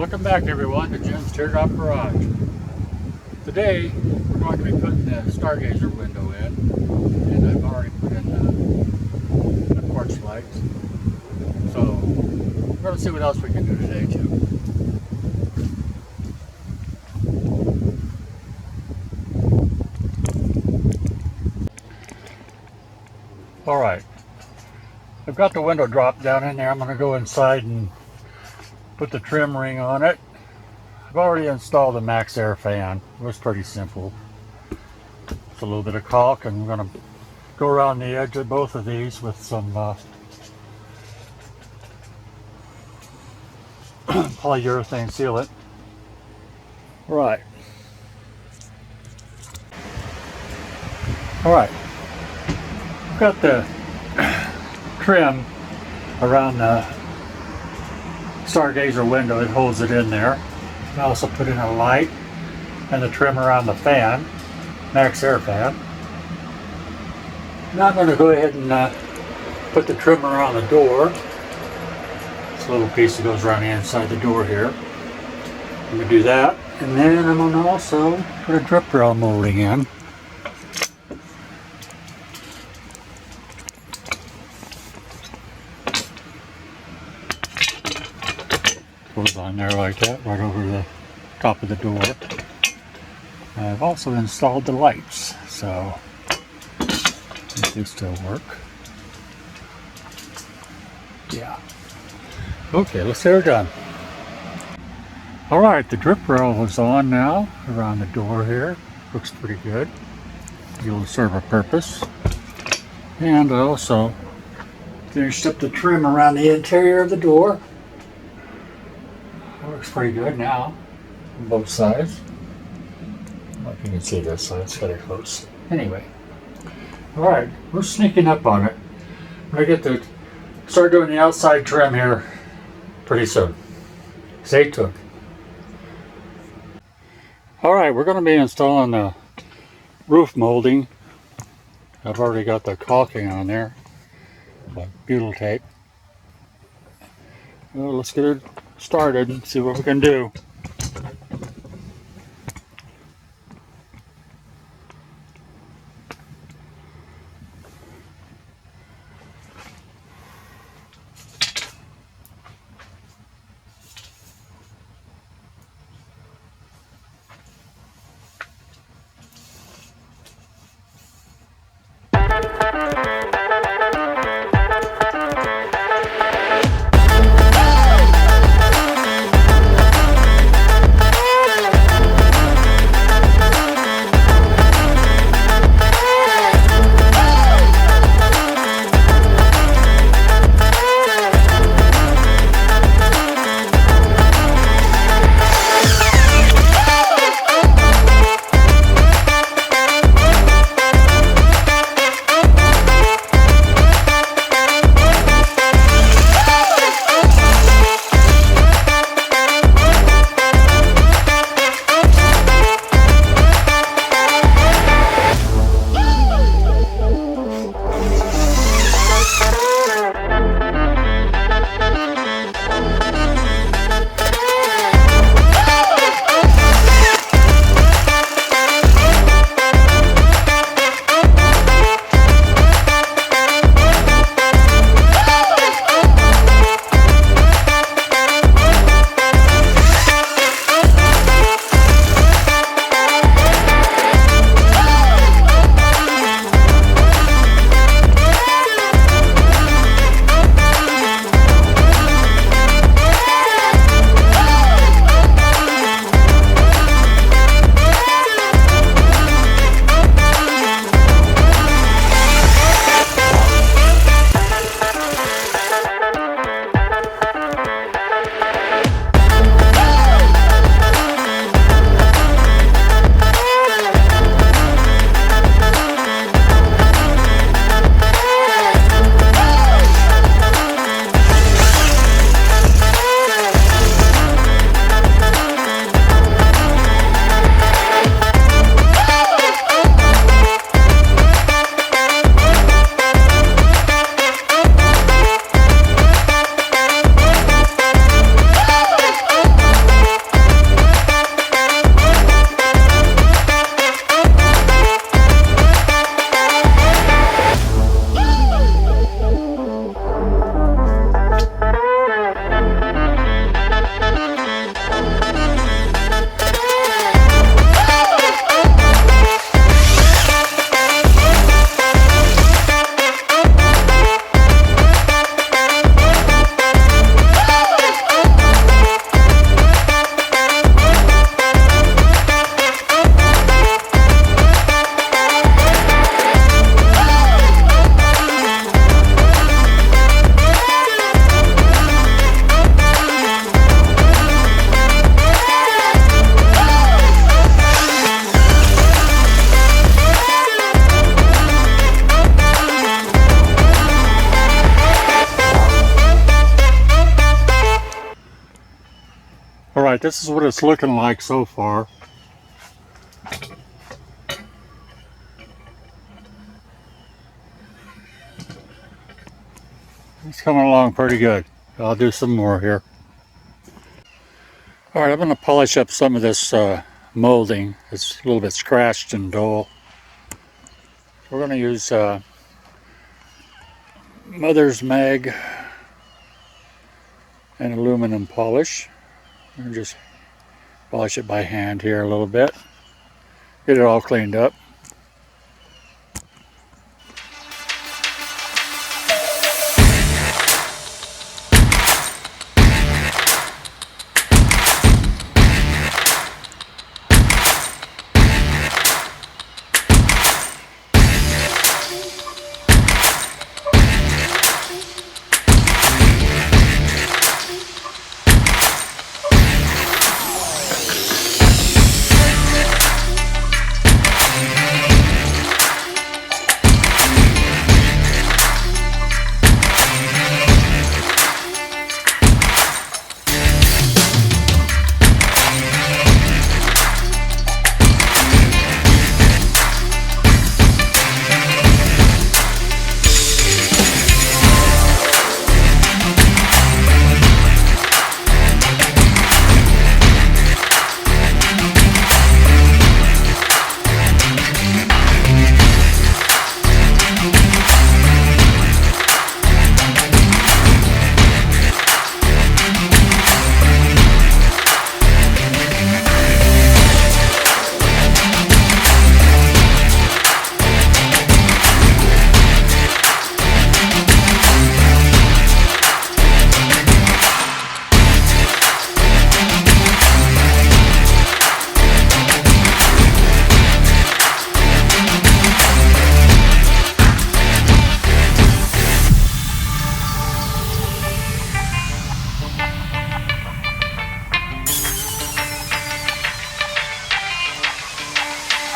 Welcome back everyone to Jim's Teardrop Garage. Today we're going to be putting the stargazer window in, and I've already put in the porch lights. So we're going to see what else we can do today too. Alright, I've got the window drop down in there. I'm going to go inside and put the trim ring on it. I've already installed the max air fan. It was pretty simple. It's a little bit of caulk, and we're going to go around the edge of both of these with some polyurethane sealant. Right. Alright. I've got the trim around the stargazer window. It holds it in there. I also put in a light and the trim around the fan, max air fan. Now I'm going to go ahead and put the trim around the door. This little piece that goes around the inside the door here. I'm going to do that, and then I'm going to also put a drip rail molding in. Goes on there like that, right over the top of the door. I've also installed the lights, so they still work. Yeah. Okay, let's get her done. Alright, the drip rail is on now around the door here. Looks pretty good. It'll serve a purpose. And I also finished up the trim around the interior of the door. Looks pretty good now on both sides. I don't know if you can see this, so it's very close. Anyway, alright, we're sneaking up on it. We're going to start doing the outside trim here pretty soon. Stay tuned. Alright, we're going to be installing the roof molding. I've already got the caulking on there, like butyl tape. Well, let's get it started and see what we can do. Alright, this is what it's looking like so far. It's coming along pretty good. I'll do some more here. Alright, I'm going to polish up some of this molding. It's a little bit scratched and dull. We're going to use Mother's Mag and aluminum polish. And just polish it by hand here a little bit. Get it all cleaned up.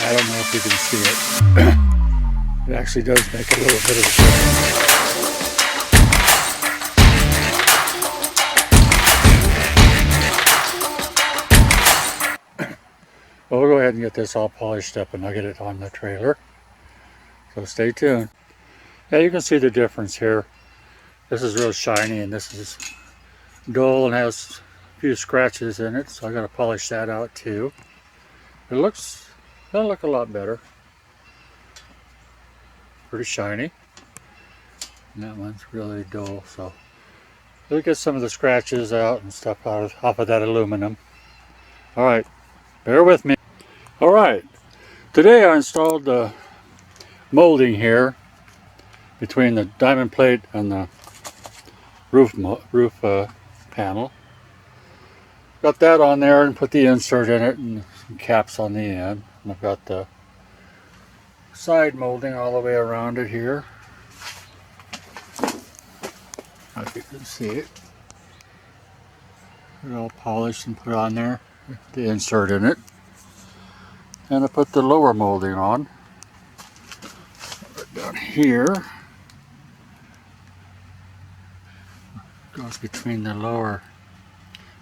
I don't know if you can see it. It actually does make a little bit of a difference. Well, we'll go ahead and get this all polished up and I'll get it on the trailer. So stay tuned. Yeah, you can see the difference here. This is real shiny and this is dull and has a few scratches in it, so I got to polish that out too. That'll look a lot better. Pretty shiny. And that one's really dull, so we'll get some of the scratches out and stuff off of that aluminum. Alright, bear with me. Alright, today I installed the molding here between the diamond plate and the roof panel. Got that on there and put the insert in it and some caps on the end. And I've got the side molding all the way around it here. If you can see it. Put it all polished and put on there. The insert in it. And I put the lower molding on. Put it down here. Goes between the lower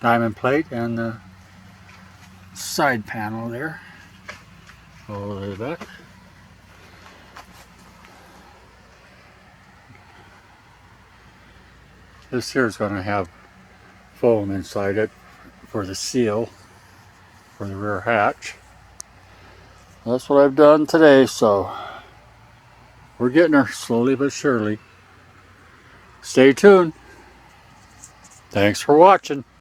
diamond plate and the side panel there. All the way back. This here is going to have foam inside it for the seal for the rear hatch. That's what I've done today, so we're getting her slowly but surely. Stay tuned. Thanks for watching.